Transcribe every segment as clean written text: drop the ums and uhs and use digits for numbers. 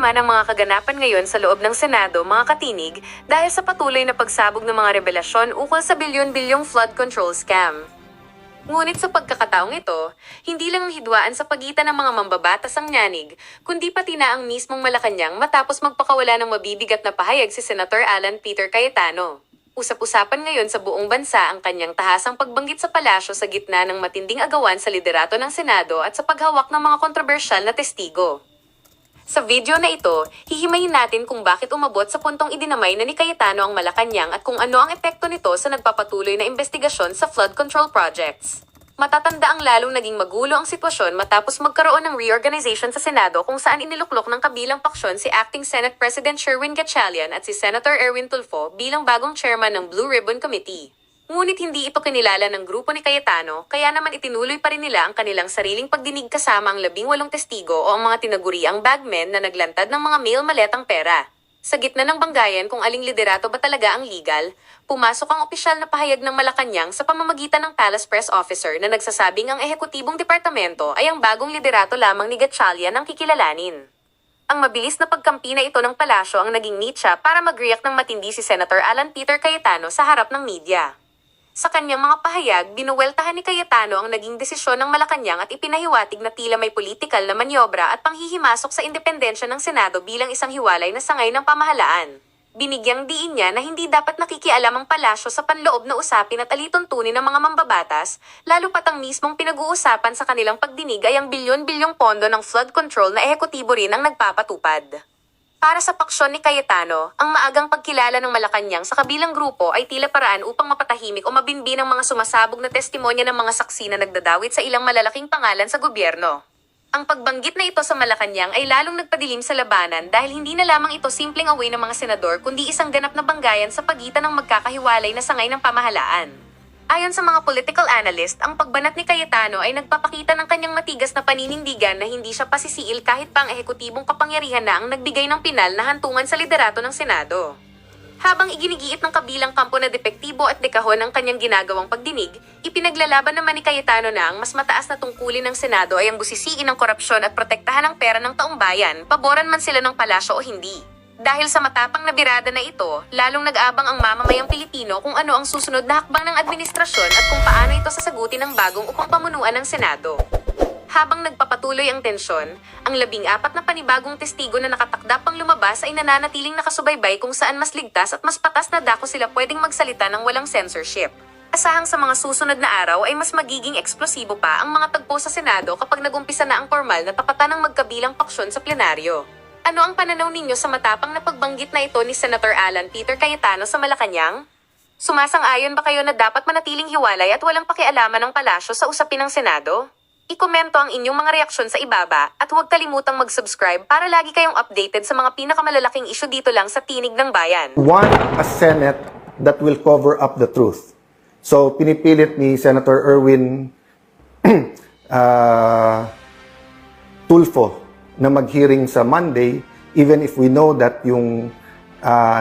naman ang mga kaganapan ngayon sa loob ng Senado, mga katinig, dahil sa patuloy na pagsabog ng mga revelasyon ukol sa bilyon-bilyong flood control scam. Ngunit sa pagkakataong ito, hindi lang hidwaan sa pagitan ng mga mambabatas ang nyanig, kundi pati na ang mismong Malacanang matapos magpakawala ng mabibigat na pahayag si Senator Alan Peter Cayetano. Usap-usapan ngayon sa buong bansa ang kanyang tahasang pagbanggit sa palasyo sa gitna ng matinding agawan sa liderato ng Senado at sa paghawak ng mga kontrobersyal na testigo. Sa video na ito, hihimayin natin kung bakit umabot sa puntong idinamay na ni Cayetano ang Malacanang at kung ano ang epekto nito sa nagpapatuloy na investigasyon sa flood control projects. Matatanda ang lalong naging magulo ang sitwasyon matapos magkaroon ng reorganization sa Senado kung saan iniluklok ng kabilang paksyon si Acting Senate President Sherwin Gatchalian at si Senator Erwin Tulfo bilang bagong chairman ng Blue Ribbon Committee. Ngunit hindi ito kinilala ng grupo ni Cayetano, kaya naman itinuloy pa rin nila ang kanilang sariling pagdinig kasama ang 18 testigo o ang mga tinaguriang bagmen na naglantad ng mga mail maletang pera. Sa gitna ng banggayan kung aling liderato ba talaga ang legal, pumasok ang opisyal na pahayag ng Malacanang sa pamamagitan ng Palace Press Officer na nagsasabing ang ehekutibong departamento ay ang bagong liderato lamang ni Gatchalian ang kikilalanin. Ang mabilis na pagkampi na ito ng palasyo ang naging nitsa para mag-react ng matindi si Senator Alan Peter Cayetano sa harap ng media. Sa kanyang mga pahayag, binuweltahan ni Cayetano ang naging desisyon ng Malacanang at ipinahiwatig na tila may politikal na manyobra at panghihimasok sa independensya ng Senado bilang isang hiwalay na sangay ng pamahalaan. Binigyang diin niya na hindi dapat nakikialam ang palasyo sa panloob na usapin at alituntunin ng mga mambabatas, lalo pat ang mismong pinag-uusapan sa kanilang pagdinig ay ang bilyon-bilyong pondo ng flood control na ehekutibo rin ang nagpapatupad. Para sa paksyon ni Cayetano, ang maagang pagkilala ng Malacanang sa kabilang grupo ay tila paraan upang mapatahimik o mabinbi ng mga sumasabog na testimonya ng mga saksi na nagdadawit sa ilang malalaking pangalan sa gobyerno. Ang pagbanggit na ito sa Malacanang ay lalong nagpadilim sa labanan dahil hindi na lamang ito simpleng away ng mga senador kundi isang ganap na banggayan sa pagitan ng magkakahiwalay na sangay ng pamahalaan. Ayon sa mga political analyst, ang pagbanat ni Cayetano ay nagpapakita ng kanyang matigas na paninindigan na hindi siya pasisiil kahit pa ang ehekutibong kapangyarihan na ang nagbigay ng pinal na hantungan sa liderato ng Senado. Habang iginigiit ng kabilang kampo na depektibo at dekahon ang kanyang ginagawang pagdinig, ipinaglalaban naman ni Cayetano na ang mas mataas na tungkulin ng Senado ay ang busisiin ng korupsyon at protektahan ang pera ng taong bayan, paboran man sila ng palasyo o hindi. Dahil sa matapang na birada na ito, lalong nag-abang ang mamamayang Pilipino kung ano ang susunod na hakbang ng administrasyon at kung paano ito sasagutin ng bagong upang pamunuan ng Senado. Habang nagpapatuloy ang tensyon, ang 14 na panibagong testigo na nakatakda pang lumabas ay nananatiling nakasubaybay kung saan mas ligtas at mas patas na dako sila pwedeng magsalita ng walang censorship. Asahang sa mga susunod na araw ay mas magiging eksplosibo pa ang mga tagpo sa Senado kapag nagumpisa na ang formal na tapatan ng magkabilang paksyon sa plenaryo. Ano ang pananaw ninyo sa matapang na pagbanggit na ito ni Senator Alan Peter Cayetano sa Malacanang? Sumasang-ayon ba kayo na dapat manatiling hiwalay at walang pakialaman ng palasyo sa usapin ng Senado? Ikomento ang inyong mga reaksyon sa ibaba at huwag kalimutang mag-subscribe para lagi kayong updated sa mga pinakamalalaking issue dito lang sa Tinig ng Bayan. Want a Senate that will cover up the truth. So, pinipilit ni Senator Erwin Tulfo na mag-hearing sa Monday, even if we know that yung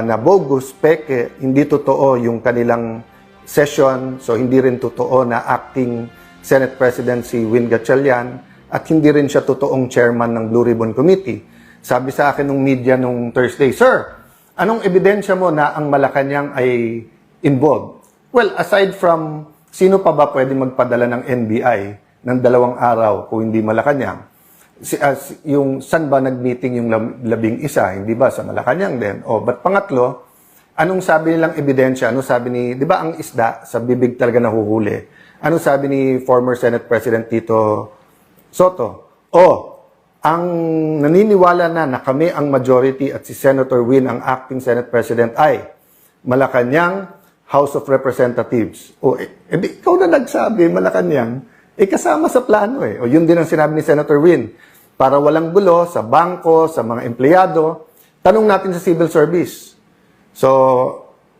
na bogus, peke, hindi totoo yung kanilang session, so hindi rin totoo na acting Senate President si Win Gatchalian at hindi rin siya totoong chairman ng Blue Ribbon Committee. Sabi sa akin ng media nung Thursday, Sir, anong ebidensya mo na ang Malacanang ay involved? Well, aside from sino pa ba pwede magpadala ng NBI ng 2 araw kung hindi Malacanang? Yung saan ba nag-meeting yung 11, hindi ba sa Malacanang din? O ba't pangatlo, anong sabi nilang ebidensya? Ano sabi ni, di ba ang isda sa bibig talaga nahuhuli? Ano sabi ni former Senate President Tito Soto? Ang naniniwala na kami ang majority at si Senator Win ang acting Senate President ay Malacanang House of Representatives. Ikaw na nagsabi, Malacanang, kasama sa plano eh. O yun din ang sinabi ni Senator Win. Para walang gulo sa bangko, sa mga empleyado, tanong natin sa civil service. So,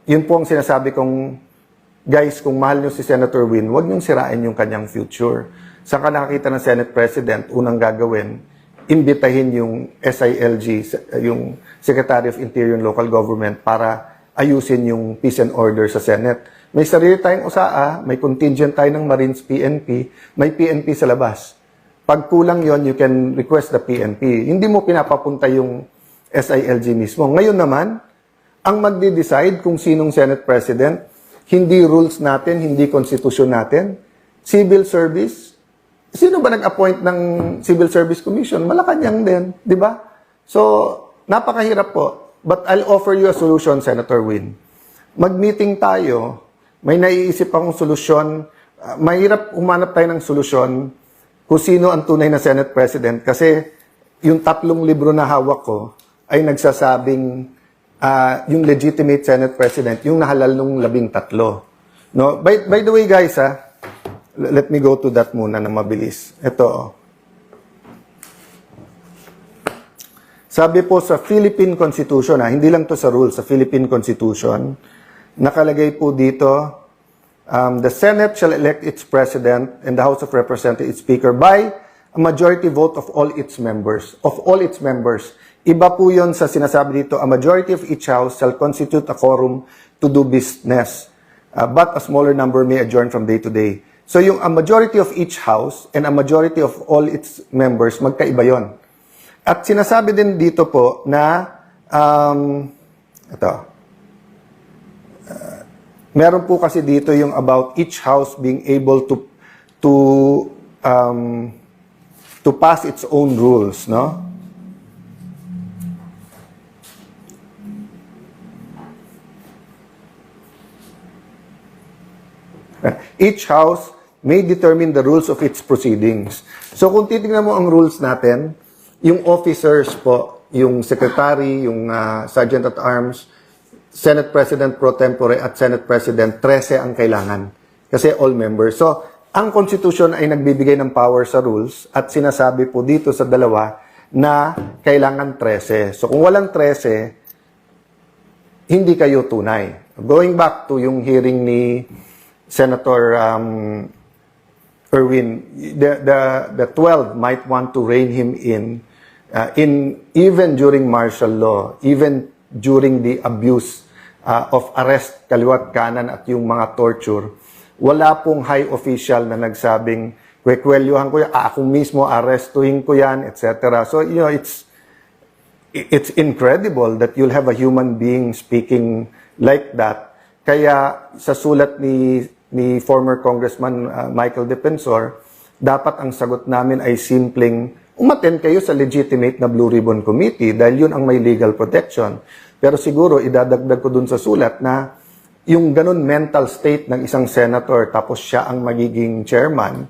yun po ang sinasabi kong, guys, kung mahal nyo si Senator Win, huwag niyong sirain yung kanyang future. Saan ka nakakita ng Senate President, unang gagawin, imbitahin yung SILG, yung Secretary of Interior and Local Government para ayusin yung peace and order sa Senate. May sarili tayong USAA, may contingent tayo ng Marines PNP, may PNP sa labas. Pag kulang yon, you can request the PNP. Hindi mo pinapapunta yung SILG mismo. Ngayon naman, ang magde-decide kung sinong Senate President, hindi rules natin, hindi konstitusyon natin, civil service. Sino ba nag-appoint ng Civil Service Commission? Malacanang din, di ba? So, napakahirap po. But I'll offer you a solution, Senator Win. Mag-meeting tayo, may naiisip akong solusyon. Mahirap humanap tayo ng solusyon kung sino ang tunay na Senate President kasi yung 3 libro na hawak ko ay nagsasabing yung legitimate Senate President, yung nahalal nung 13. No? By the way, guys, let me go to that muna na mabilis. Ito. Sabi po sa Philippine Constitution, hindi lang to sa rules, sa Philippine Constitution, nakalagay po dito, the Senate shall elect its President and the House of Representatives its Speaker by a majority vote of all its members. Of all its members. Iba po yun sa sinasabi dito, a majority of each House shall constitute a quorum to do business, but a smaller number may adjourn from day to day. So yung a majority of each House and a majority of all its members, magkaiba yon. At sinasabi din dito po na, meron po kasi dito yung about each house being able to pass its own rules, no? Each house may determine the rules of its proceedings. So kung titingnan mo ang rules natin, yung officers po, yung secretary, yung sergeant at arms, Senate President pro tempore at Senate President, 13 ang kailangan. Kasi all members. So, ang Constitution ay nagbibigay ng power sa rules at sinasabi po dito sa dalawa na kailangan 13. So, kung walang 13, hindi kayo tunay. Going back to yung hearing ni Senator Erwin, the 12 might want to rein him in even during martial law, even during the abuse of arrest, kaliwat kanan at yung mga torture, wala pong high official na nagsabing, kwekwelyuhan ko yan, ako mismo arrestuhin ko yan, etc. So, you know, it's incredible that you'll have a human being speaking like that. Kaya sa sulat ni former Congressman Michael Defensor, dapat ang sagot namin ay simpleng umattend kayo sa legitimate na Blue Ribbon Committee dahil yun ang may legal protection. Pero siguro, idadagdag ko dun sa sulat na yung ganun mental state ng isang senator tapos siya ang magiging chairman,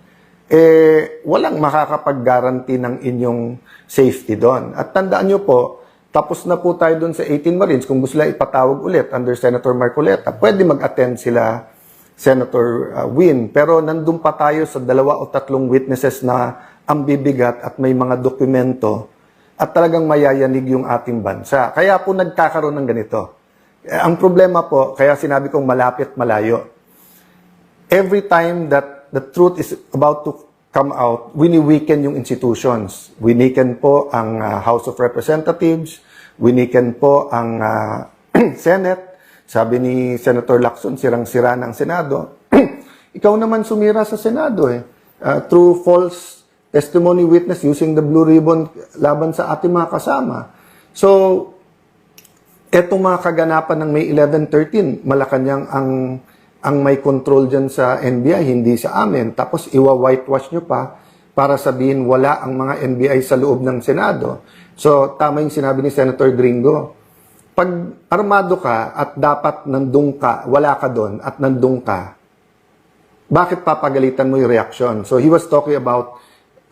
walang makakapag-guarantee ng inyong safety doon. At tandaan nyo po, tapos na po tayo dun sa 18 Marines. Kung gusto nila ipatawag ulit under Senator Marcoleta, pwede mag-attend sila Senator Win. Pero nandun pa tayo sa 2 o 3 witnesses na ang bibigat at may mga dokumento at talagang mayayanig yung ating bansa. Kaya po nagkakaroon ng ganito. Ang problema po, kaya sinabi kong malapit malayo. Every time that the truth is about to come out, wini-weaken yung institutions. Winiken po ang House of Representatives, winiken po ang Senate. Sabi ni Senator Lacson, sirang-sira ng Senado. Ikaw naman sumira sa Senado through false testimony witness using the Blue Ribbon laban sa ating mga kasama. So, etong mga kaganapan ng May 11-13, Malacanang ang may control dyan sa NBI, hindi sa amin. Tapos iwa-whitewash nyo pa para sabihin wala ang mga NBI sa loob ng Senado. So, tama yung sinabi ni Senator Gringo. Pag armado ka at dapat nandun ka, wala ka doon at nandun ka, bakit papagalitan mo yung reaksyon? So, he was talking about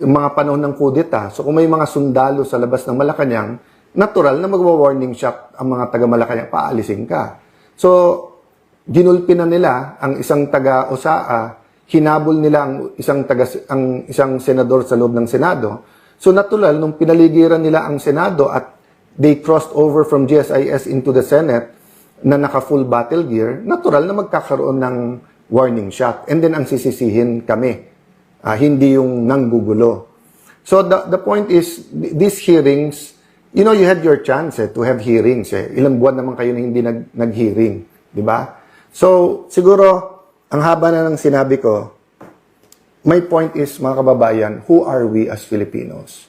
yung mga panahon ng kudeta. So, kung may mga sundalo sa labas ng Malacanang, natural na magwa-warning shot ang mga taga-Malacanang, paalisin ka. So, ginulpi na nila ang isang taga-Osaa, hinabol nila ang isang senador sa loob ng Senado. So, natural, nung pinaligiran nila ang Senado at they crossed over from GSIS into the Senate na naka-full battle gear, natural na magkakaroon ng warning shot. And then, ang sisisihin kami. Hindi yung nanggugulo. So, the point is, these hearings, you know, you had your chance to have hearings. Ilang buwan naman kayo na hindi nag-hearing. Di ba? So, siguro, ang haba na ng sinabi ko, my point is, mga kababayan, who are we as Filipinos?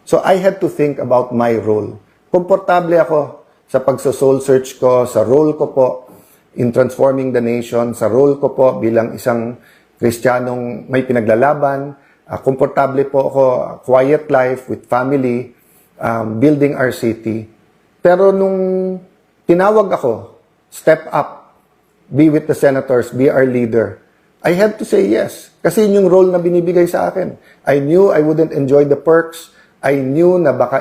So, I had to think about my role. komportable ako sa pagso-soul search ko, sa role ko po in transforming the nation, sa role ko po bilang isang Kristiyanong may pinaglalaban. Komportable po ako, quiet life with family, building our city. Pero nung tinawag ako, step up, be with the senators, be our leader, I had to say yes. Kasi yun yung role na binibigay sa akin. I knew I wouldn't enjoy the perks. I knew na baka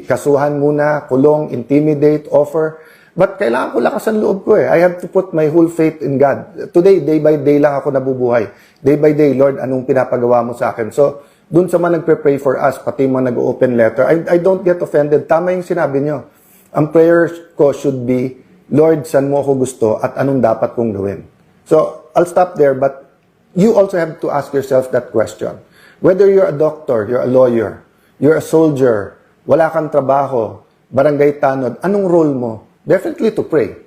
kasuhan muna, kulong, intimidate, offer. But kailangan ko lakasan loob ko eh. I have to put my whole faith in God. Today, day by day lang ako nabubuhay. Day by day, Lord, anong pinapagawa mo sa akin? So, dun sa mga nagpe-pray for us, pati mga nag-open letter, I don't get offended. Tama yung sinabi nyo. Ang prayer ko should be, Lord, saan mo ako gusto at anong dapat kong gawin? So, I'll stop there, but you also have to ask yourself that question. Whether you're a doctor, you're a lawyer, you're a soldier, wala kang trabaho, barangay tanod, anong role mo? Definitely to pray.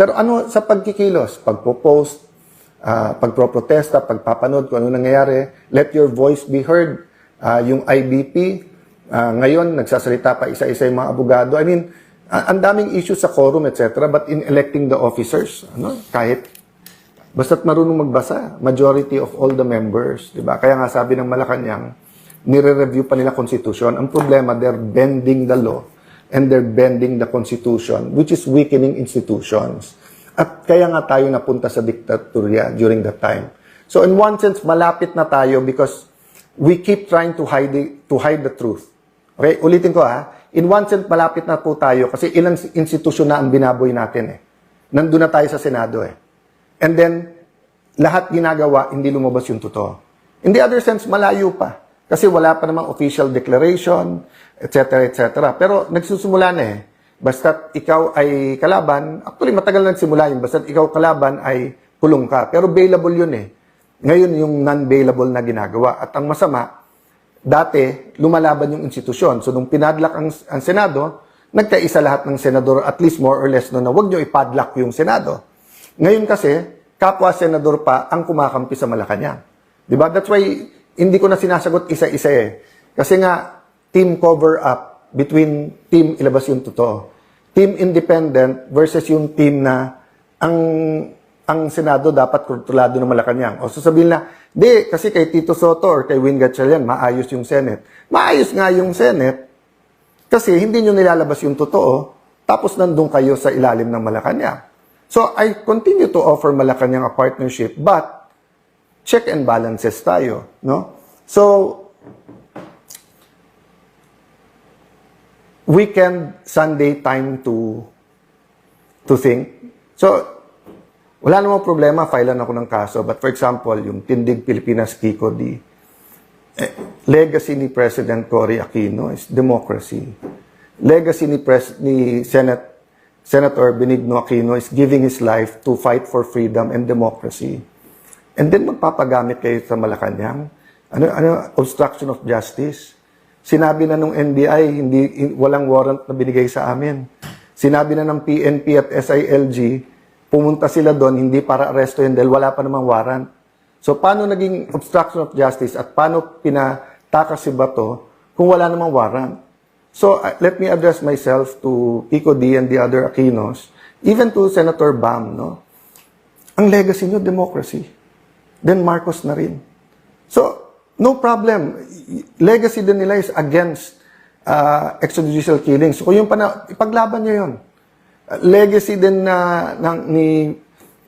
Pero ano sa pagkikilos? Pagpo-post, pagproprotesta, pagpapanood kung ano nangyayari, let your voice be heard. Yung IBP, ngayon, nagsasalita pa isa-isa yung mga abogado. I mean, ang daming issues sa quorum, etc. But in electing the officers, kahit basta't marunong magbasa, majority of all the members, di ba? Kaya nga sabi ng Malacanang, nire-review pa nila Constitution. Ang problema, they're bending the law and they're bending the Constitution, which is weakening institutions. At kaya nga tayo napunta sa diktatorya during that time. So in one sense, malapit na tayo because we keep trying to hide the truth. Okay, ulitin ko ha. In one sense, malapit na po tayo kasi ilang institusyon na ang binaboy natin eh. Nandun na tayo sa Senado eh. And then, lahat ginagawa, hindi lumabas yung totoo. In the other sense, malayo pa. Kasi wala pa namang official declaration, etc., etc. Pero nagsusumula na eh. Basta't ikaw ay kalaban, actually matagal na nagsimula yun, basta't ikaw kalaban ay kulong ka. Pero bailable yun eh. Ngayon yung non-bailable na ginagawa. At ang masama, dati, lumalaban yung institusyon. So nung pinadlock ang Senado, nagkaisa lahat ng senador, at least more or less, no, na huwag nyo ipadlock yung Senado. Ngayon kasi, kapwa-senador pa ang kumakampi sa Malacanang. Diba? That's why, hindi ko na sinasagot isa-isa eh. Kasi nga, team cover-up between team ilabas yung totoo. Team independent versus yung team na ang Senado dapat kontrolado ng Malacanang. O sasabihin na, di, kasi kay Tito Soto or kay Win Gatchalian, maayos yung Senate. Maayos nga yung Senate kasi hindi nyo nilalabas yung totoo tapos nandun kayo sa ilalim ng Malacanang. So, I continue to offer Malacanang a partnership, but check and balances tayo, no? So, weekend, Sunday time to think. So, wala namang problema, filean ako ng kaso. But for example, yung Tindig Pilipinas Kiko D, legacy ni President Cory Aquino is democracy. Legacy ni Senator Benigno Aquino is giving his life to fight for freedom and democracy. And then magpapagamit kayo sa Malacanang. Obstruction of justice. Sinabi na nung NBI, walang warrant na binigay sa amin. Sinabi na ng PNP at SILG, pumunta sila doon, hindi para arestohin dahil wala pa namang warrant. So, paano naging obstruction of justice at paano pinatakas si Bato kung wala namang warrant? So, let me address myself to Kiko D and the other Aquinos, even to Senator Bam, no? Ang legacy nyo, democracy. Then Marcos na rin. So, no problem. Legacy din nila is against extrajudicial killings. So, kung yung ipaglaban nyo yun. Legacy din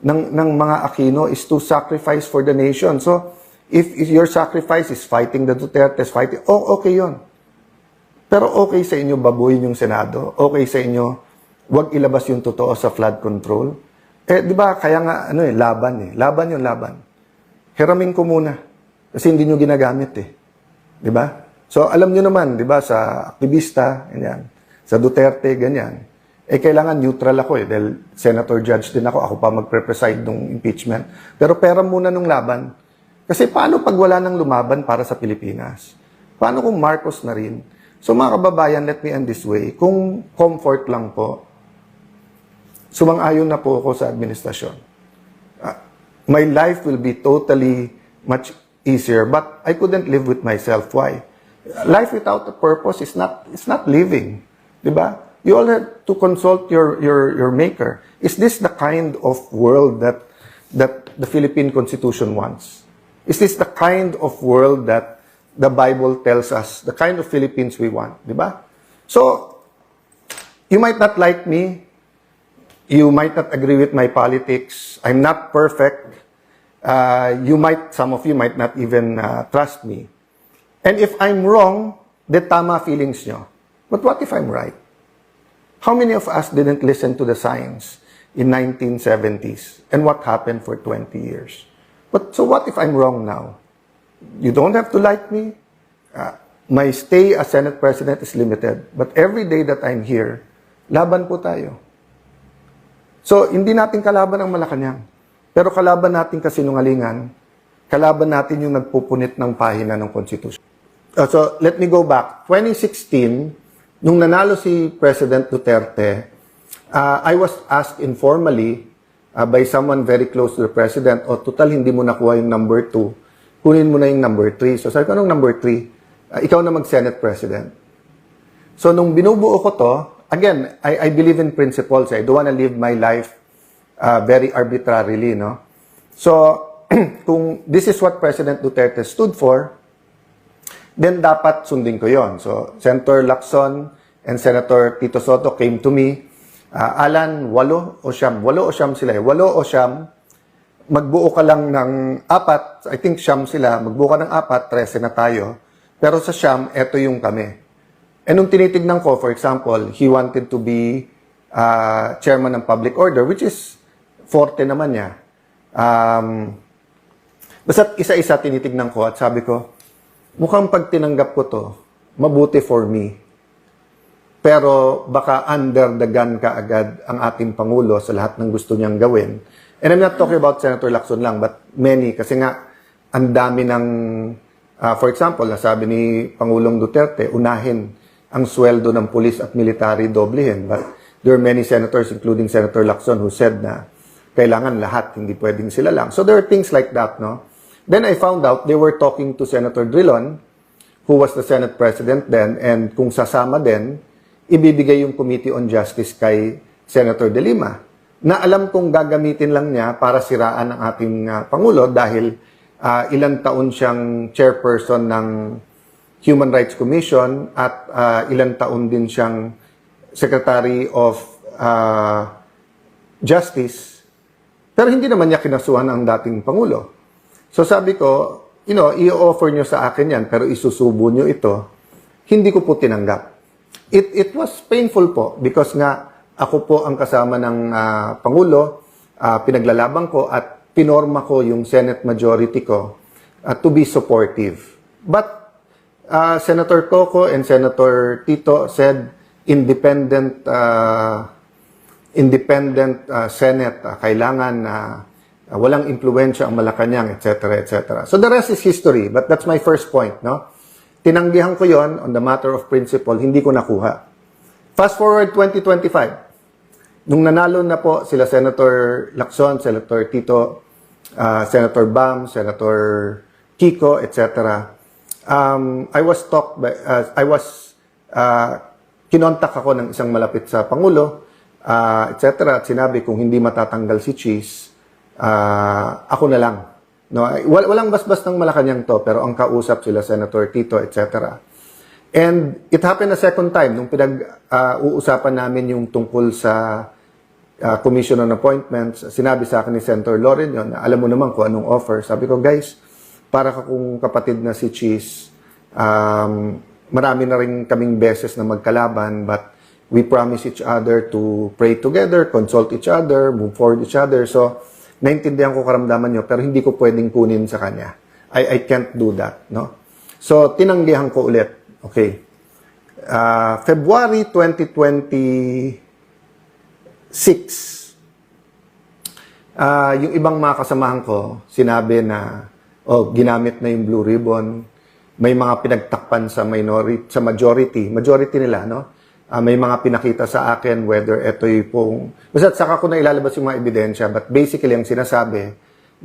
ng mga Aquino is to sacrifice for the nation. So, if your sacrifice is fighting the Dutertes, okay yun. Pero okay sa inyo babuyin yung Senado. Okay sa inyo wag ilabas yung totoo sa flood control. Di ba, kaya nga, laban eh. Laban yung laban. Hiramin ko muna. Kasi hindi nyo ginagamit eh. Di ba? So, alam nyo naman, di ba, sa aktivista, ganyan. Sa Duterte, ganyan. Kailangan neutral ako eh. Dahil senator judge din ako. Ako pa magpre-preside ng impeachment. Pero pera muna nung laban. Kasi paano pag wala nang lumaban para sa Pilipinas? Paano kung Marcos na rin? So mga kababayan, let me end this way. Kung comfort lang po, sumang-ayon na po ako sa administrasyon. My life will be totally much easier, but I couldn't live with myself. Why? Life without a purpose is not living. Di ba? You all have to consult your maker. Is this the kind of world that the Philippine Constitution wants? Is this the kind of world that the Bible tells us, the kind of Philippines we want? Di ba? So, you might not like me. You might not agree with my politics. I'm not perfect. Some of you might not even trust me. And if I'm wrong, then tama feelings nyo. But what if I'm right? How many of us didn't listen to the science in 1970s? And what happened for 20 years? So what if I'm wrong now? You don't have to like me. My stay as Senate President is limited. But every day that I'm here, laban po tayo. So, hindi natin kalaban ang Malacanang. Pero kalaban natin kasinungalingan, kalaban natin yung nagpupunit ng pahina ng Constitution. So, let me go back. 2016, nung nanalo si President Duterte, I was asked informally by someone very close to the President, total hindi mo nakuha yung number 2, kunin mo na yung number 3. So, sabi ko, anong number 3? Ikaw na mag-Senate President. So, nung binubuo ko to, again, I believe in principles. I don't want to live my life very arbitrarily, no? So, kung this is what President Duterte stood for, then dapat sundin ko yon. So, Senator Lacson and Senator Tito Soto came to me. Alan, 8 o 9 sila. 8 o 9, magbuo ka lang ng 4. I think 9 sila. Magbuo ka ng 4, 13 na tayo. Pero sa 9, eto yung kami. And nung tinitignan ko, for example, he wanted to be chairman ng public order, which is forte naman niya. Basta isa-isa tinitignan ko at sabi ko, mukhang pag tinanggap ko to, mabuti for me. Pero baka under the gun ka agad ang ating Pangulo sa lahat ng gusto niyang gawin. And I'm not talking about Senator Lacson lang, but many. Kasi nga, ang dami ng, for example, nasabi ni Pangulong Duterte, unahin ang sweldo ng pulis at military doblehin. But there are many senators, including Senator Lacson, who said na kailangan lahat, hindi pwedeng sila lang. So there are things like that, no? Then I found out they were talking to Senator Drilon, who was the Senate President then, and kung sasama din, ibibigay yung Committee on Justice kay Senator De Lima, na alam kong gagamitin lang niya para siraan ang ating Pangulo dahil ilang taon siyang chairperson ng Human Rights Commission at ilang taon din siyang Secretary of Justice. Pero hindi naman niya kinasuhan ang dating Pangulo. So sabi ko, i-offer niyo sa akin yan, pero isusubo niyo ito. Hindi ko po tinanggap. It was painful po because nga ako po ang kasama ng Pangulo, pinaglalaban ko at pinorma ko yung Senate majority ko to be supportive. But Senator Coco and Senator Tito said independent Senate, kailangan walang impluwensya ang Malacanang, etc., etc. So the rest is history, but that's my first point, no? Tinanggihan ko yon on the matter of principle, hindi ko nakuha. Fast forward 2025, nung nanalo na po sila Senator Lacson, Senator Tito, Senator Bam, Senator Kiko, etc., kinontak ako ng isang malapit sa Pangulo, etc. At sinabi kung hindi matatanggal si Cheese, ako na lang. No, walang basbas ng Malacanang to, pero ang kausap sila Senator Tito, etc. And it happened a second time nung uusapan namin yung tungkol sa Commission on Appointments. Sinabi sa akin ni Senator Loren yun, alam mo naman kung anong offer. Sabi ko, guys, para kung kapatid na si Cheese, marami na rin kaming beses na magkalaban, but we promise each other to pray together, consult each other, move forward each other. So, naintindihan ko karamdaman nyo, pero hindi ko pwedeng kunin sa kanya. I can't do that, no? So, tinanggihan ko ulit. Okay. February 2026, yung ibang mga kasamahan ko, sinabi na, ginamit na yung Blue Ribbon, may mga pinagtakpan sa majority nila, no? May mga pinakita sa akin whether ito'y pong... Basta saka ko na ilalabas yung mga ebidensya, but basically ang sinasabi,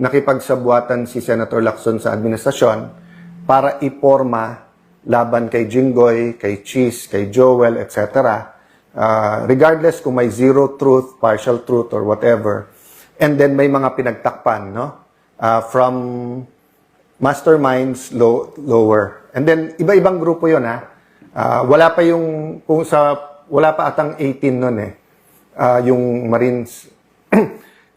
nakipagsabuatan si Senator Lacson sa administrasyon para iporma laban kay Jinggoy, kay Cheese, kay Joel, etc. regardless kung may zero truth, partial truth, or whatever. And then may mga pinagtakpan, no? From masterminds lower. And then iba-ibang grupo 'yon, ha. Wala pa yung wala pa atang 18 noon yung Marines.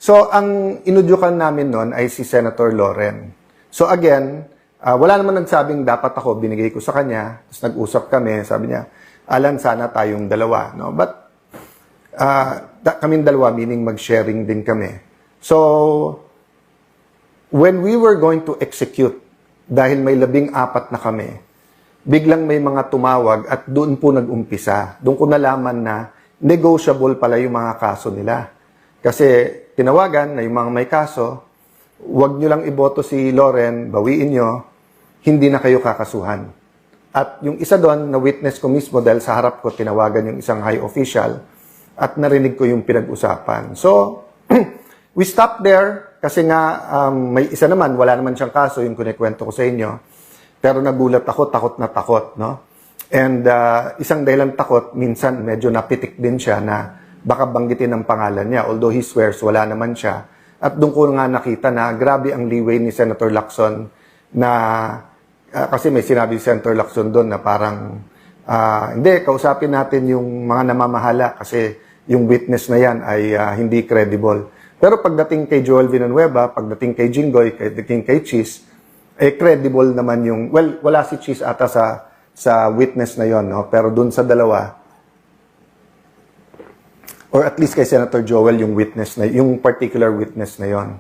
So ang inudyukan namin noon ay si Senator Loren. So again, wala naman nagsabing dapat ako, binigay ko sa kanya. Tapos nag-usap kami, sabi niya, Alan, sana tayong dalawa, no? But kaming dalawa, meaning mag-sharing din kami. So when we were going to execute, dahil may 14 na kami, biglang may mga tumawag at doon po nag-umpisa. Doon ko nalaman na negotiable pala yung mga kaso nila. Kasi tinawagan na yung mga may kaso, huwag nyo lang iboto si Loren, bawiin nyo, hindi na kayo kakasuhan. At yung isa doon, na witness ko mismo dahil sa harap ko tinawagan yung isang high official at narinig ko yung pinag-usapan. So, we stopped there kasi nga may isa naman, wala naman siyang kaso, yung kunikwento ko sa inyo. Pero nagulat ako, takot na takot, no? And isang dahilan takot, minsan medyo napitik din siya na baka banggitin ang pangalan niya. Although he swears, wala naman siya. At doon ko nga nakita na grabe ang leeway ni Senator Lacson na kasi may sinabi si Senator Lacson doon na parang hindi, kausapin natin yung mga namamahala kasi yung witness na yan ay hindi credible. Pero pagdating kay Joel Villanueva, pagdating kay Jinggoy, pagdating kay Cheese, credible naman yung, well, wala si Cheese ata sa witness na yon, no? Pero dun sa dalawa, or at least kay Senator Joel, yung witness na, yung particular witness na yon.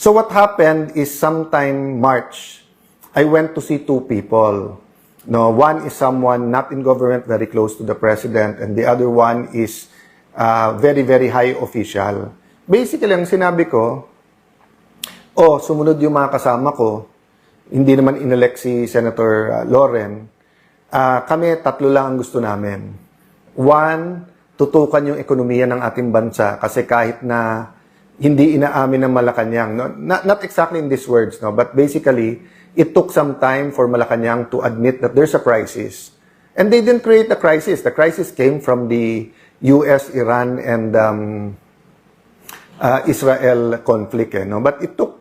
So what happened is sometime March, I went to see two people. No, one is someone not in government, very close to the president, and the other one is very, very high official. Basically, ang sinabi ko, sumunod yung mga kasama ko, hindi naman inelect si Senator Loren, kami tatlo lang ang gusto namin. One, tutukan yung ekonomiya ng ating bansa kasi kahit na hindi inaamin ng Malacanang, no? Not exactly in these words, no? But basically, it took some time for Malacanang to admit that there's a crisis. And they didn't create the crisis. The crisis came from the US, Iran, and Israel conflict. No? But it took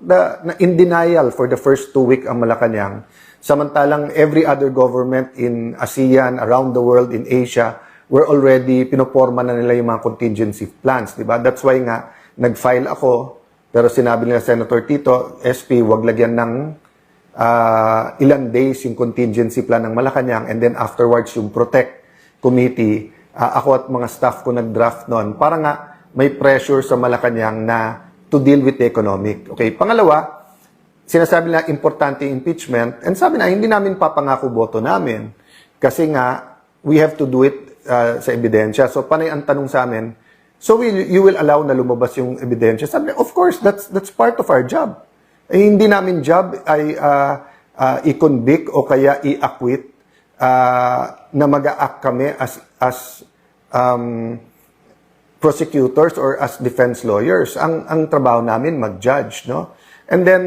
in denial for the first 2 weeks ang Malacanang. Samantalang every other government in ASEAN, around the world, in Asia, were already pinoporma na nila yung mga contingency plans. Diba? That's why nga, nag-file ako, pero sinabi nila Senator Tito, SP, wag lagyan ng ilang days yung contingency plan ng Malacanang, and then afterwards yung Protect Committee, ako at mga staff ko nag-draft noon para nga may pressure sa Malacanang na to deal with the economic. Okay, pangalawa, sinasabi na importante impeachment, and sabi na hindi namin papangako boto namin kasi nga we have to do it sa ebidensya. So panay ang tanong sa amin, so you will allow na lumabas yung ebidensya? Sabi na, of course, that's part of our job. Hindi namin job ay i-convict o kaya i-acquit na mag-a-act kami as prosecutors or as defense lawyers. Ang trabaho namin mag-judge, no? And then,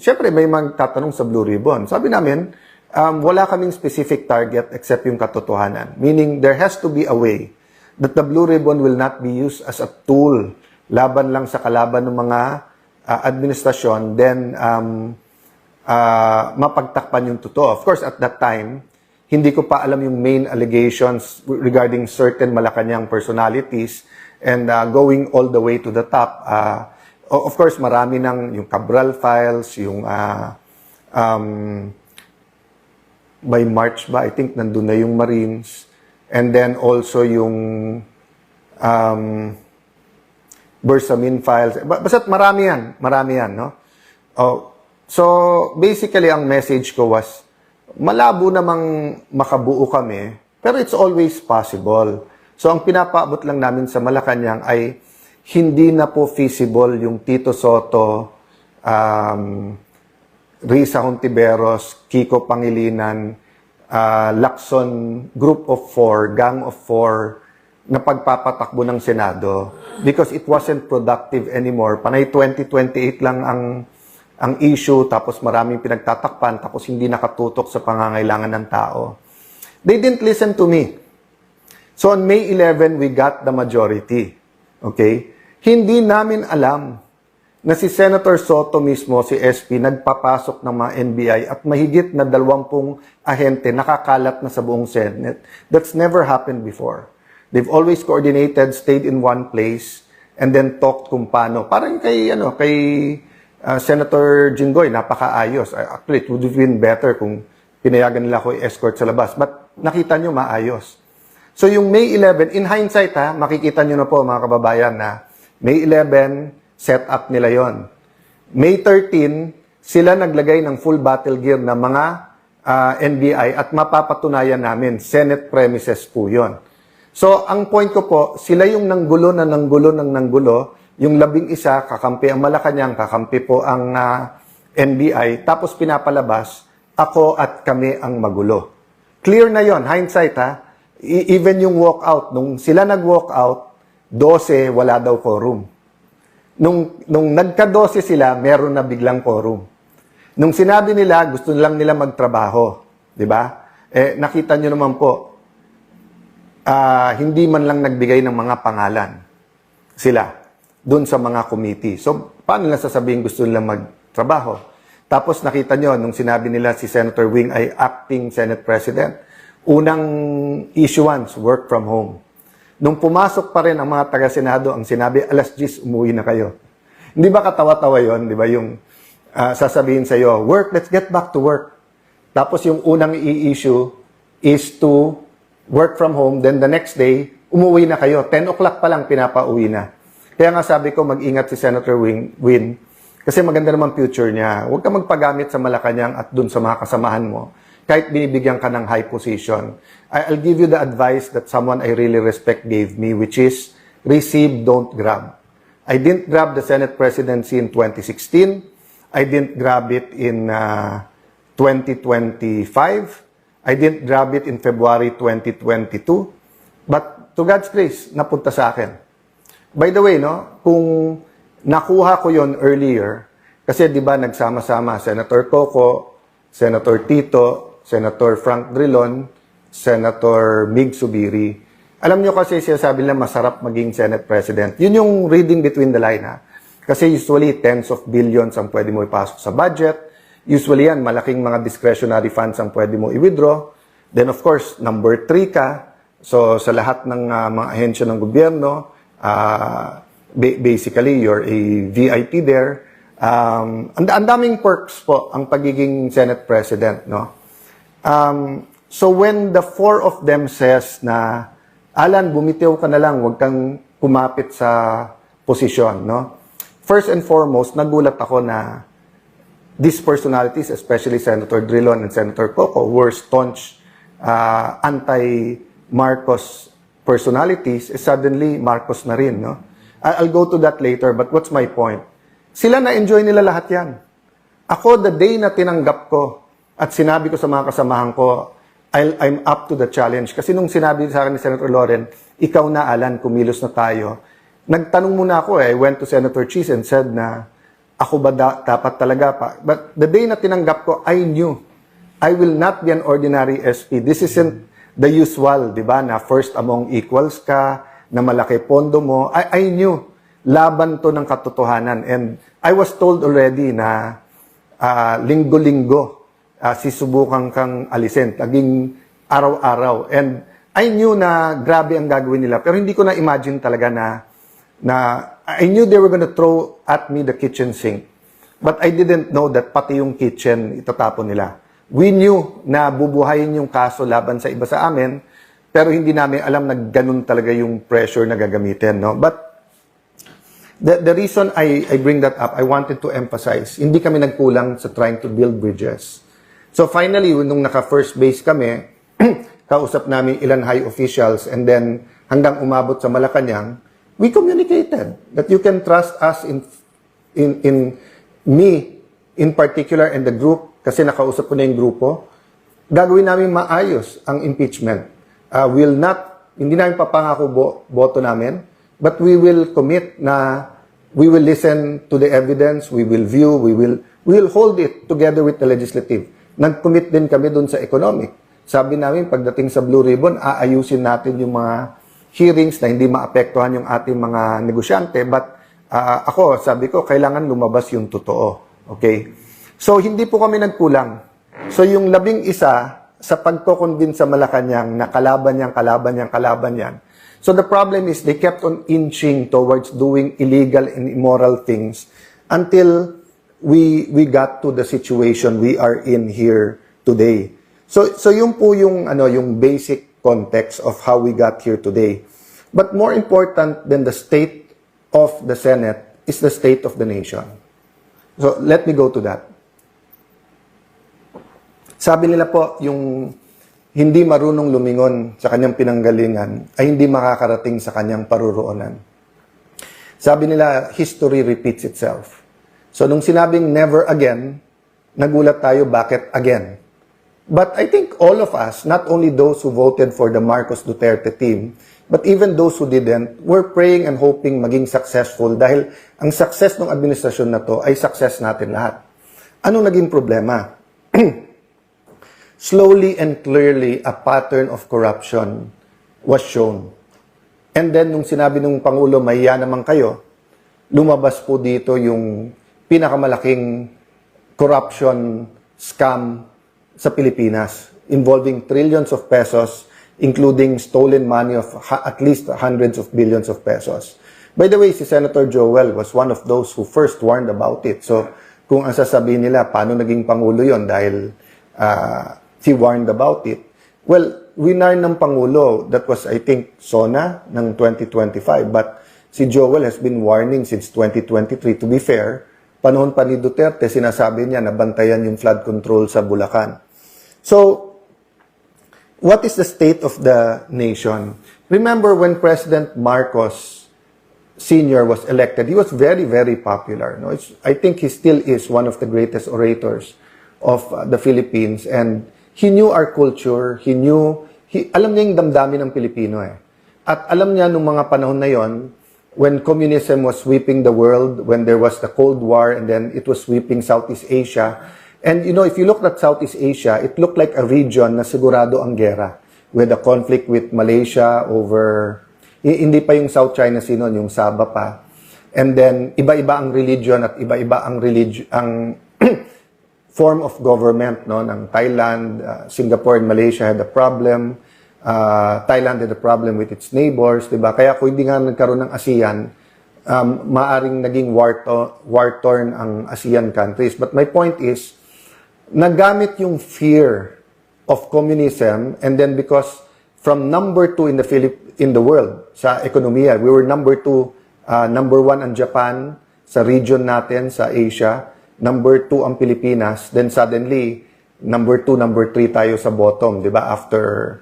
syempre may magtatanong sa Blue Ribbon. Sabi namin, wala kaming specific target except yung katotohanan. Meaning, there has to be a way that the Blue Ribbon will not be used as a tool laban lang sa kalaban ng mga administrasyon, then mapagtakpan yung totoo. Of course, at that time, hindi ko pa alam yung main allegations regarding certain Malacanang personalities and going all the way to the top. Of course, marami ng yung Cabral files, yung by March ba, I think nandun na yung Marines, and then also yung Bersamin files. Basta't marami yan, no? So, basically, ang message ko was, malabo namang makabuo kami, pero it's always possible. So, ang pinapaabot lang namin sa Malacanang ay hindi na po feasible yung Tito Soto, Risa Hontiveros, Kiko Pangilinan, Lacson, Group of 4, Gang of 4, na pagpapatakbo ng Senado because it wasn't productive anymore. Panay 2028 lang ang issue, tapos maraming pinagtatakpan, tapos hindi nakatutok sa pangangailangan ng tao. They didn't listen to me. So on May 11, we got the majority. Okay? Hindi namin alam na si Senator Soto mismo, si SP, nagpapasok ng mga NBI at mahigit na 20 ahente nakakalat na sa buong Senate. That's never happened before. They've always coordinated, stayed in one place, and then talked kung paano. Parang kay Senator Jinggoy, napakaayos. Actually, it would have been better kung pinayagan nila ako i-escort sa labas. But nakita nyo, maayos. So yung May 11, in hindsight makikita nyo na po mga kababayan na May 11, set up nila yon. May 13, sila naglagay ng full battle gear na mga NBI at mapapatunayan namin, Senate premises po yon. So, ang point ko po, sila yung nanggulo na nanggulo ng nanggulo, yung 11 kakampi ang Malacanang, kakampi po ang NBI, tapos pinapalabas, ako at kami ang magulo. Clear na yon, hindsight even yung walkout, nung sila nag-walkout, 12, wala daw quorum. Nung nagka-12 sila, meron na biglang quorum. Nung sinabi nila, gusto lang nila magtrabaho. Di ba? Nakita nyo naman po, hindi man lang nagbigay ng mga pangalan sila doon sa mga committee. So, paano nila sasabihin gusto nilang magtrabaho? Tapos nakita nyo, nung sinabi nila si Senator Wing ay acting Senate President, unang issuance, work from home. Nung pumasok pa rin ang mga taga-Senado, ang sinabi, alas 10, umuwi na kayo. Hindi ba katawa-tawa yon? Di ba yung sasabihin sa'yo, work, let's get back to work. Tapos yung unang i-issue is to work from home, then the next day, umuwi na kayo. 10 o'clock pa lang, pinapauwi na. Kaya nga sabi ko, mag-ingat si Senator Win, kasi maganda naman future niya. Huwag ka magpagamit sa Malacanang at dun sa mga kasamahan mo, kahit binibigyan ka ng high position. I'll give you the advice that someone I really respect gave me, which is, receive, don't grab. I didn't grab the Senate presidency in 2016. I didn't grab it in 2025. I didn't grab it in February 2022. But to God's grace, napunta sa akin. By the way, kung nakuha ko yon earlier, kasi di ba nagsama-sama Senator Coco, Senator Tito, Senator Frank Drilon, Senator Mig Subiri. Alam nyo kasi sinasabi nila masarap maging Senate President. Yun yung reading between the line Kasi usually tens of billions ang pwede mo ipasok sa budget. Usually yan, malaking mga discretionary funds ang pwede mo i-withdraw. Then of course, number 3 ka. So sa lahat ng mga ahensya ng gobyerno, basically you're a VIP there. Ang daming perks po ang pagiging Senate President, So when the 4 of them says na, Alan, bumitiw ka na lang, huwag kang kumapit sa posisyon, First and foremost, nagulat ako na these personalities, especially Senator Drilon and Senator Coco, were staunch anti-Marcos personalities. Suddenly, Marcos na rin, I'll go to that later, but what's my point? Sila na-enjoy nila lahat yan. Ako, the day na tinanggap ko at sinabi ko sa mga kasamahan ko, I'm up to the challenge. Kasi nung sinabi sa akin ni Senator Loren, ikaw na, Alan, kumilos na tayo. Nagtanong muna ako I went to Senator Cheese and said na, ako ba dapat talaga pa? But the day na tinanggap ko, I knew, I will not be an ordinary SP. This isn't the usual, di ba, na first among equals ka, na malaki pondo mo. I knew, laban to ng katotohanan. And I was told already na linggo-linggo, sisubukan kang alisin, laging araw-araw. And I knew na grabe ang gagawin nila, pero hindi ko na-imagine talaga na I knew they were gonna throw at me the kitchen sink. But I didn't know that pati yung kitchen itatapon nila. We knew na bubuhayin yung kaso laban sa iba sa amin, pero hindi namin alam na ganun talaga yung pressure na gagamitin, But the reason I bring that up, I wanted to emphasize, hindi kami nagkulang sa trying to build bridges. So finally, nung naka-first base kami, kausap namin ilan high officials, and then hanggang umabot sa Malacanang, we communicated that you can trust us in me, in particular, and the group, kasi nakausap ko na yung grupo, gagawin namin maayos ang impeachment. Hindi namin papangako boto namin, but we will commit na we will listen to the evidence, we will view, we will hold it together with the legislative. Nag-commit din kami dun sa economic. sabi namin, pagdating sa Blue Ribbon, aayusin natin yung mga hearings na hindi maapektuhan yung ating mga negosyante. But ako, sabi ko, kailangan lumabas yung totoo. Okay? So, hindi po kami nagkulang. So, yung 11 sa pagko-convince sa Malacanang na kalaban yan. So, the problem is they kept on inching towards doing illegal and immoral things until we got to the situation we are in here today. So yun po yung basic context of how we got here today. But more important than the state of the Senate is the state of the nation. So let me go to that. Sabi nila po, yung hindi marunong lumingon sa kanyang pinanggalingan ay hindi makakarating sa kanyang paruroonan. Sabi nila, history repeats itself. So, nung sinabing never again, nagulat tayo, bakit again? But I think all of us, not only those who voted for the Marcos Duterte team, but even those who didn't, were praying and hoping maging successful dahil ang success ng administrasyon na to ay success natin lahat. Anong naging problema? Slowly and clearly, a pattern of corruption was shown. And then, nung sinabi ng Pangulo, mahiya naman kayo, lumabas po dito yung pinakamalaking corruption scam sa Pilipinas, involving trillions of pesos, including stolen money of at least hundreds of billions of pesos. By the way, si Senator Joel was one of those who first warned about it. So, kung ang sasabihin nila, paano naging Pangulo yon dahil he warned about it. Well, winar ng Pangulo, that was, I think, SONA ng 2025. But si Joel has been warning since 2023. To be fair, panahon pa ni Duterte, sinasabi niya na bantayan yung flood control sa Bulacan. So, what is the state of the nation? Remember when President Marcos Sr. was elected, he was very, very popular. No? I think he still is one of the greatest orators of the Philippines. And he knew our culture, alam niya yung damdamin ng Pilipino eh. At alam niya nung mga panahon na yon, when communism was sweeping the world, when there was the Cold War, and then it was sweeping Southeast Asia. And if you looked at Southeast Asia, it looked like a region na sigurado ang gera. With a conflict with Malaysia over, hindi pa yung South China Sea noon, yung Sabah pa. And then, iba-iba ang religion at iba-iba ang form of government, no, ng Thailand, Singapore and Malaysia had a problem. Thailand had a problem with its neighbors, diba? Kaya kung hindi nga nagkaroon ng ASEAN, maaring naging war-torn ang ASEAN countries. But my point is, nagamit yung fear of communism, and then because from number 2 in the world sa ekonomiya, we were number 2, number 1 ang Japan sa region natin sa Asia. Number 2 ang Pilipinas, then suddenly, number 2, number 3 tayo sa bottom, di ba? After,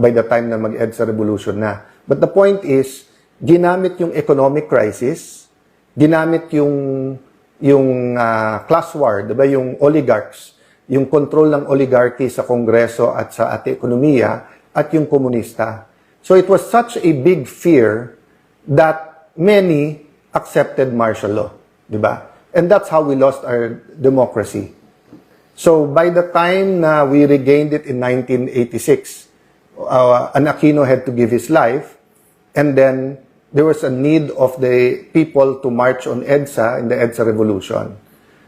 by the time na mag-EDSA revolution na. But the point is, ginamit yung economic crisis, ginamit yung class war, di ba? Yung oligarchs, yung control ng oligarchy sa Kongreso at sa ating ekonomiya, at yung komunista. So it was such a big fear that many accepted martial law, di ba? And that's how we lost our democracy. So by the time na we regained it in 1986, an Aquino had to give his life, and then there was a need of the people to march on EDSA in the EDSA revolution.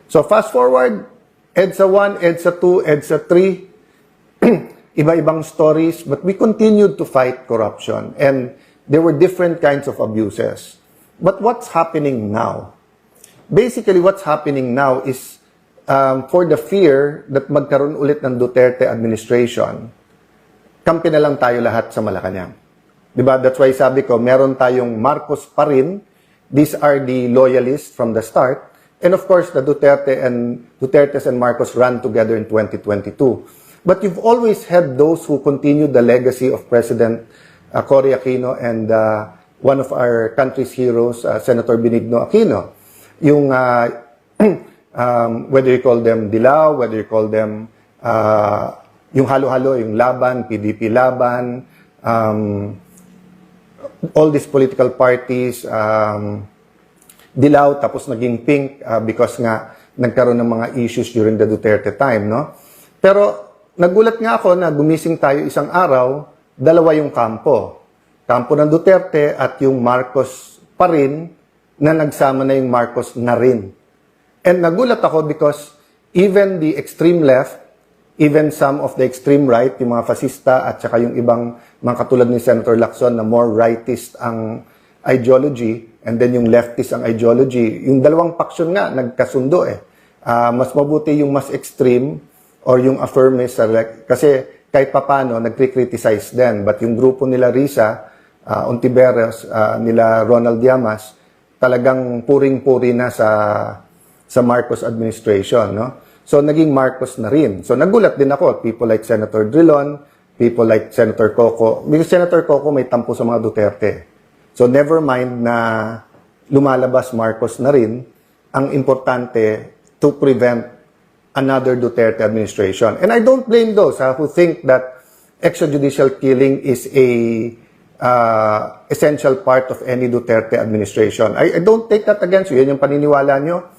So fast forward, EDSA 1, EDSA 2, EDSA 3, iba-ibang stories, but we continued to fight corruption, and there were different kinds of abuses. But what's happening now? Basically, what's happening now is for the fear that magkaroon ulit ng Duterte administration, kampi na lang tayo lahat sa Malacanang. Diba? That's why sabi ko, meron tayong Marcos pa rin. These are the loyalists from the start. And of course, the Dutertes and Marcos ran together in 2022. But you've always had those who continue the legacy of President Cory Aquino and one of our country's heroes, Senator Benigno Aquino. Yung, whether you call them Dilaw, whether you call them, yung halo-halo, yung Laban, PDP Laban, all these political parties, Dilaw, tapos naging pink because nga nagkaroon ng mga issues during the Duterte time, no? Pero nagulat nga ako na gumising tayo isang araw, dalawa yung kampo. Kampo ng Duterte at yung Marcos pa rin na nagsama na yung Marcos na rin. And nagulat ako because even the extreme left, even some of the extreme right, yung mga fascista at saka yung ibang mga katulad ni Senator Lacson na more rightist ang ideology and then yung leftist ang ideology, yung dalawang paksyon nga nagkasundo eh. Mas mabuti yung mas extreme or yung affirmist kasi kahit papano nagkri-criticize din. But yung grupo nila Risa, Ontiveros, nila Ronald Llamas, talagang puring-puri na sa Marcos administration, no? So naging Marcos na rin. So nagulat din ako, people like Senator Drilon, people like Senator Coco. Because Senator Coco may tampo sa mga Duterte. So never mind na lumalabas Marcos na rin, ang importante to prevent another Duterte administration. And I don't blame those who think that extrajudicial killing is a essential part of any Duterte administration. I don't take that against you. Yan yung paniniwala nyo.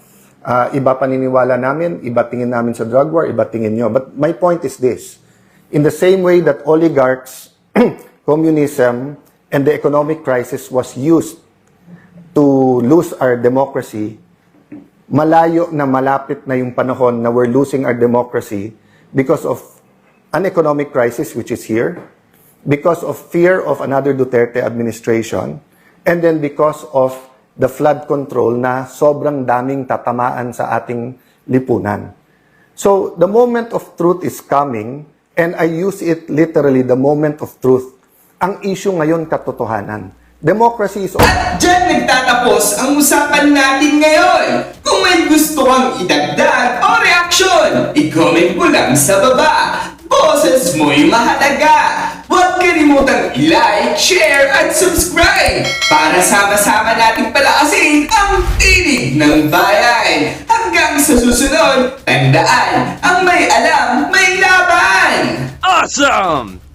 Iba paniniwala namin, iba tingin namin sa drug war, iba tingin nyo. But my point is this. In the same way that oligarchs, communism, and the economic crisis was used to lose our democracy, malayo na malapit na yung panahon na we're losing our democracy because of an economic crisis which is here, because of fear of another Duterte administration, and then because of the flood control na sobrang daming tatamaan sa ating lipunan. So, the moment of truth is coming, and I use it literally, the moment of truth. Ang issue ngayon, katotohanan. Democracy is... At dyan nagtatapos ang usapan natin ngayon. Kung may gusto kang idagdag o reaksyon, i-comment mo lang sa baba. Boses mo'y mahalaga. Huwag kalimutang i-like, share, at subscribe para sama-sama nating palakasin ang tinig ng bayan. Hanggang sa susunod, tandaan, ang may alam, may laban! Awesome!